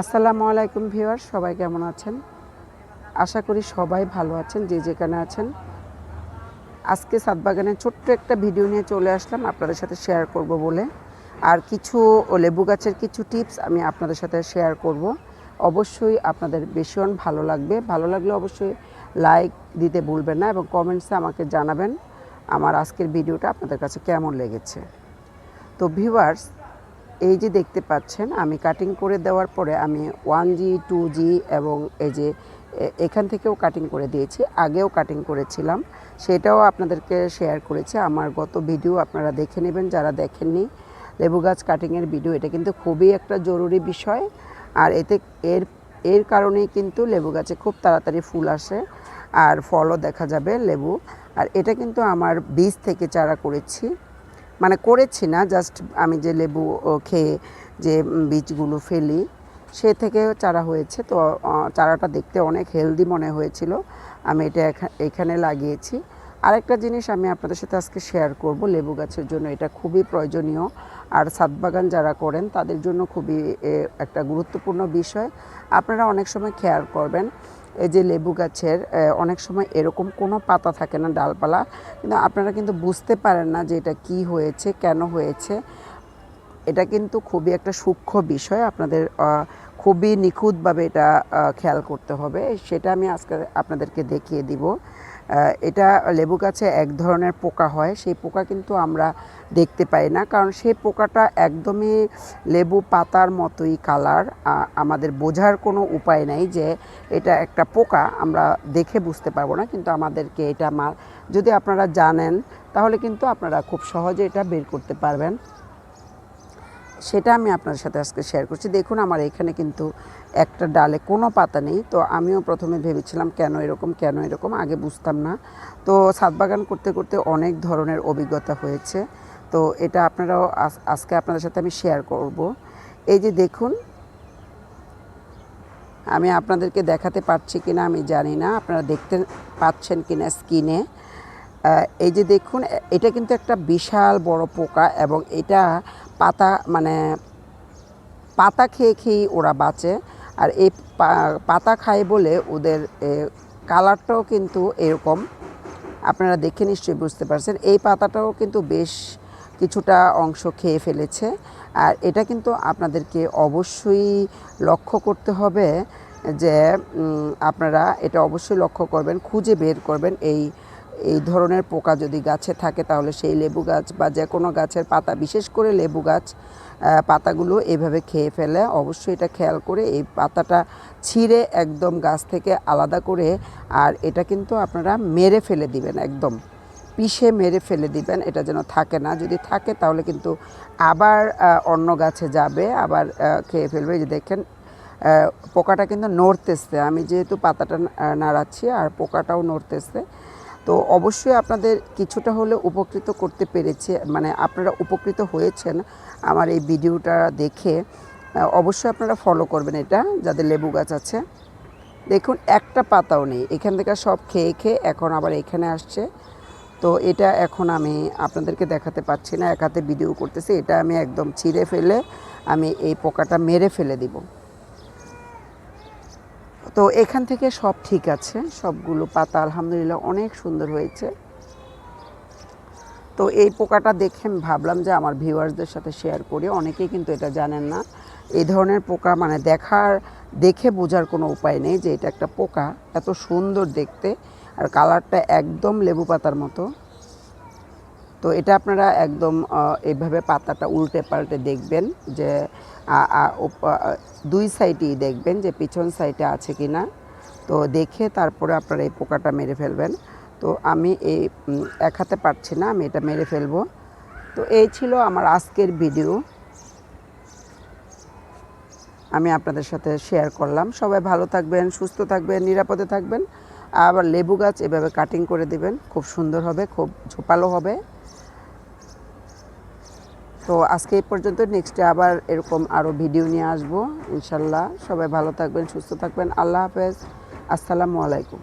আসসালামু আলাইকুম ভিউয়ার্স, সবাই কেমন আছেন? আশা করি সবাই ভালো আছেন যে যেখানে আছেন। আজকে ছাদ বাগানের ছোট্ট একটা ভিডিও নিয়ে চলে আসলাম আপনাদের সাথে শেয়ার করব বলে। আর কিছু লেবু গাছের কিছু টিপস আমি আপনাদের সাথে শেয়ার করব। অবশ্যই আপনাদের ভীষণ ভালো লাগবে। ভালো লাগলে অবশ্যই লাইক দিতে ভুলবেন না এবং কমেন্টসে আমাকে জানাবেন আমার আজকের ভিডিওটা আপনাদের কাছে কেমন লেগেছে। তো ভিউয়ার্স, এই যে দেখতে পাচ্ছেন আমি কাটিং করে দেওয়ার পরে আমি 1G 2G এবং এই যে এখান থেকেও কাটিং করে দিয়েছি, আগেও কাটিং করেছিলাম, সেটাও আপনাদেরকে শেয়ার করেছি। আমার গত ভিডিও আপনারা দেখে নেবেন যারা দেখেননি। লেবু গাছ কাটিংয়ের ভিডিও, এটা কিন্তু খুবই একটা জরুরি বিষয়। আর এতে এর কারণেই কিন্তু লেবু গাছে খুব তাড়াতাড়ি ফুল আসে আর ফলও দেখা যাবে লেবু। আর এটা কিন্তু আমার বীজ থেকে চারা করেছি, মানে করেছি না, জাস্ট আমি যে লেবু খেয়ে যে বীজগুলো ফেলি সে থেকে চারা হয়েছে। তো চারাটা দেখতে অনেক হেলদি মনে হয়েছিল, আমি এটা এখানে লাগিয়েছি। আরেকটা জিনিস আমি আপনাদের সাথে আজকে শেয়ার করব, লেবু গাছের জন্য এটা খুবই প্রয়োজনীয় আর ছাদ বাগান যারা করেন তাদের জন্য খুবই একটা গুরুত্বপূর্ণ বিষয়। আপনারা অনেক সময় খেয়াল করবেন, এই যে লেবু গাছের অনেক সময় এরকম কোনো পাতা থাকে না, ডালপালা, কিন্তু আপনারা কিন্তু বুঝতে পারেন না যে এটা কী হয়েছে, কেন হয়েছে। এটা কিন্তু খুবই একটা সূক্ষ্ম বিষয়, আপনাদের খুবই নিখুঁতভাবে এটা খেয়াল করতে হবে। সেটা আমি আজকে আপনাদেরকে দেখিয়ে দিব। এটা লেবু গাছে এক ধরনের পোকা হয়, সেই পোকা কিন্তু আমরা দেখতে পাই না, কারণ সেই পোকাটা একদমই লেবু পাতার মতোই কালার। আমাদের বোঝার কোনো উপায় নাই যে এটা একটা পোকা, আমরা দেখে বুঝতে পারবো না, কিন্তু আমাদেরকে এটা যদি আপনারা জানেন তাহলে কিন্তু আপনারা খুব সহজে এটা বের করতে পারবেন। সেটা আমি আপনার সাথে আজকে শেয়ার করছি। দেখুন আমার এখানে কিন্তু একটা ডালে কোনো পাতা নেই। তো আমিও প্রথমে ভেবেছিলাম কেন এরকম, আগে বুঝতাম না। তো ছাদ বাগান করতে করতে অনেক ধরনের অভিজ্ঞতা হয়েছে। তো এটা আপনারাও আজকে আপনাদের সাথে আমি শেয়ার করব। এই যে দেখুন, আমি আপনাদেরকে দেখাতে পারছি কিনা আমি জানি না, আপনারা দেখতে পাচ্ছেন কিনা স্ক্রিনে। এই যে দেখুন, এটা কিন্তু একটা বিশাল বড় পোকা এবং এটা পাতা খেয়ে খেয়েই ওরা বাঁচে। আর এই পাতা খায় বলে ওদের কালারটাও কিন্তু এরকম, আপনারা দেখে নিশ্চয়ই বুঝতে পারছেন। এই পাতাটাও কিন্তু বেশ কিছুটা অংশ খেয়ে ফেলেছে। আর এটা কিন্তু আপনাদেরকে অবশ্যই লক্ষ্য করতে হবে যে আপনারা এটা অবশ্যই লক্ষ্য করবেন, খুঁজে বের করবেন এই ধরনের পোকা যদি গাছে থাকে, তাহলে সেই লেবু গাছ বা যে কোনো গাছের পাতা, বিশেষ করে লেবু গাছ পাতাগুলো এভাবে খেয়ে ফেলে। অবশ্যই এটা খেয়াল করে এই পাতাটা ছিঁড়ে একদম গাছ থেকে আলাদা করে, আর এটা কিন্তু আপনারা মেরে ফেলে দিবেন, একদম পিষে মেরে ফেলে দিবেন, এটা যেন থাকে না। যদি থাকে তাহলে কিন্তু আবার অন্য গাছে যাবে, আবার খেয়ে ফেলবে। এই যে দেখেন পোকাটা কিন্তু নড়তেছে, আমি যেহেতু পাতাটা নাড়াচ্ছি আর পোকাটাও নড়তেছে। তো অবশ্যই আপনাদের কিছুটা হলে উপকৃত করতে পেরেছে, মানে আপনারা উপকৃত হয়েছেন আমার এই ভিডিওটা দেখে। অবশ্যই আপনারা ফলো করবেন এটা, যাদের লেবু গাছ আছে। দেখুন একটা পাতাও নেই, এখান থেকে সব খেয়ে খেয়ে এখন আবার এখানে আসছে। তো এটা এখন আমি আপনাদেরকে দেখাতে পাচ্ছি না, এক হাতে ভিডিও করতেছি। এটা আমি একদম ছিঁড়ে ফেলে আমি এই পোকাটা মেরে ফেলে দিব। তো এখান থেকে সব ঠিক আছে, সবগুলো পাতা আলহামদুলিল্লাহ অনেক সুন্দর হয়েছে। তো এই পোকাটা দেখে আমি ভাবলাম যে আমার ভিউয়ার্সদের সাথে শেয়ার করি, অনেকেই কিন্তু এটা জানেন না। এই ধরনের পোকা মানে দেখে বোঝার কোনো উপায় নেই যে এটা একটা পোকা, এত সুন্দর দেখতে আর কালারটা একদম লেবু পাতার মতো। তো এটা আপনারা একদম এইভাবে পাতাটা উল্টে পাল্টে দেখবেন যে দুই সাইডেই দেখবেন যে পিছন সাইডে আছে কি না। তো দেখে তারপরে আপনারা এই পোকাটা মেরে ফেলবেন। তো আমি এই এক হাতে পারছি না, আমি এটা মেরে ফেলবো। তো এই ছিল আমার আজকের ভিডিও, আমি আপনাদের সাথে শেয়ার করলাম। সবাই ভালো থাকবেন, সুস্থ থাকবেন, নিরাপদে থাকবেন। আবার লেবু গাছ এভাবে কাটিং করে দিবেন, খুব সুন্দর হবে, খুব ঝোপালো হবে। তো আজকে এই পর্যন্ত, নেক্সটে আবার এরকম আরও ভিডিও নিয়ে আসবো ইনশাল্লাহ। সবাই ভালো থাকবেন, সুস্থ থাকবেন। আল্লাহ হাফেজ, আসসালামু আলাইকুম।